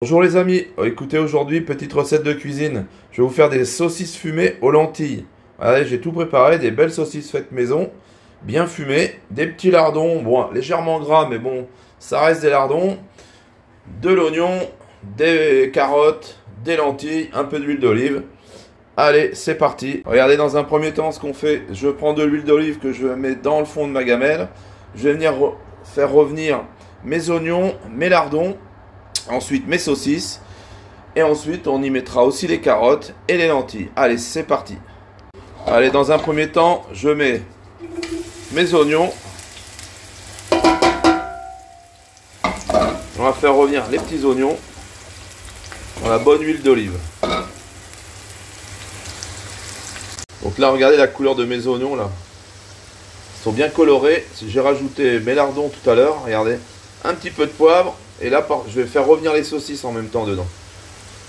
Bonjour les amis, écoutez aujourd'hui petite recette de cuisine. Je vais vous faire des saucisses fumées aux lentilles. Allez, j'ai tout préparé, des belles saucisses faites maison, bien fumées, des petits lardons, bon légèrement gras mais bon, ça reste des lardons, de l'oignon, des carottes, des lentilles, un peu d'huile d'olive. Allez, c'est parti. Regardez dans un premier temps ce qu'on fait. Je prends de l'huile d'olive que je mets dans le fond de ma gamelle. Je vais venir faire revenir mes oignons, mes lardons. Ensuite mes saucisses. Et ensuite on y mettra aussi les carottes et les lentilles. Allez, c'est parti. Allez, dans un premier temps, je mets mes oignons. On va faire revenir les petits oignons dans la bonne huile d'olive. Donc là, regardez la couleur de mes oignons là. Ils sont bien colorés. J'ai rajouté mes lardons tout à l'heure. Regardez. Un petit peu de poivre. Et là, je vais faire revenir les saucisses en même temps dedans.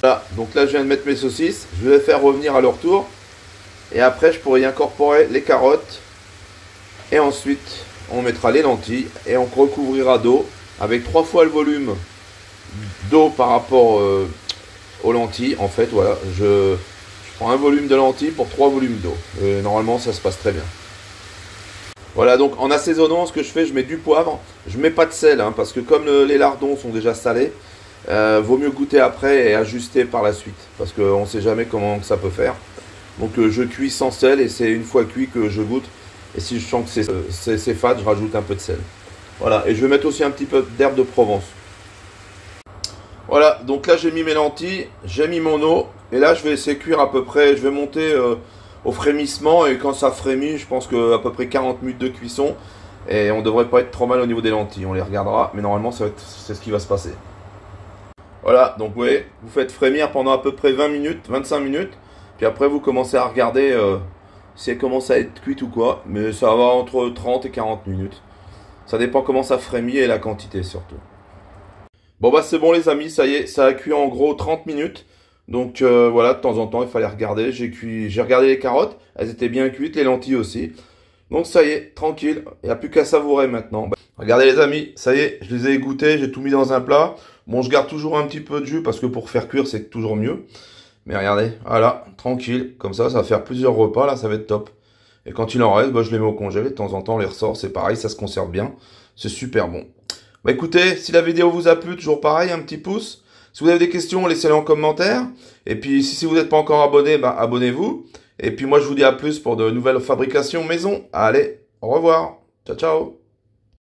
Voilà, donc là je viens de mettre mes saucisses. Je vais les faire revenir à leur tour. Et après, je pourrai y incorporer les carottes. Et ensuite, on mettra les lentilles. Et on recouvrira d'eau avec 3 fois le volume d'eau par rapport aux lentilles. En fait, voilà, je prends un volume de lentilles pour 3 volumes d'eau. Normalement, ça se passe très bien. Voilà, donc en assaisonnant, ce que je fais, je mets du poivre. Je mets pas de sel, hein, parce que comme les lardons sont déjà salés, vaut mieux goûter après et ajuster par la suite. Parce qu'on ne sait jamais comment ça peut faire. Donc je cuis sans sel et c'est une fois cuit que je goûte. Et si je sens que c'est fade, je rajoute un peu de sel. Voilà, et je vais mettre aussi un petit peu d'herbe de Provence. Voilà, donc là j'ai mis mes lentilles, j'ai mis mon eau. Et là je vais laisser cuire à peu près, je vais monter au frémissement. Et quand ça frémit, je pense qu'à peu près 40 minutes de cuisson. Et on devrait pas être trop mal au niveau des lentilles, on les regardera. Mais normalement c'est ce qui va se passer. Voilà, donc vous voyez, vous faites frémir pendant à peu près 20 minutes, 25 minutes. Puis après vous commencez à regarder si elle commence à être cuite ou quoi. Mais ça va entre 30 et 40 minutes. Ça dépend comment ça frémit et la quantité surtout. Bon bah c'est bon les amis, ça y est, ça a cuit en gros 30 minutes. Donc voilà, de temps en temps il fallait regarder. J'ai regardé les carottes, elles étaient bien cuites, les lentilles aussi. Donc ça y est, tranquille, il n'y a plus qu'à savourer maintenant. Bah, regardez les amis, ça y est, je les ai égouttées, j'ai tout mis dans un plat. Bon, je garde toujours un petit peu de jus parce que pour faire cuire c'est toujours mieux. Mais regardez, voilà, tranquille, comme ça va faire plusieurs repas, là ça va être top. Et quand il en reste, bah, je les mets au congèle, de temps en temps on les ressort, c'est pareil, ça se conserve bien. C'est super bon. Bah écoutez, si la vidéo vous a plu, toujours pareil, un petit pouce. Si vous avez des questions, laissez-les en commentaire. Et puis si vous n'êtes pas encore abonné, bah, abonnez-vous. Et puis moi je vous dis à plus pour de nouvelles fabrications maison. Allez, au revoir. Ciao, ciao.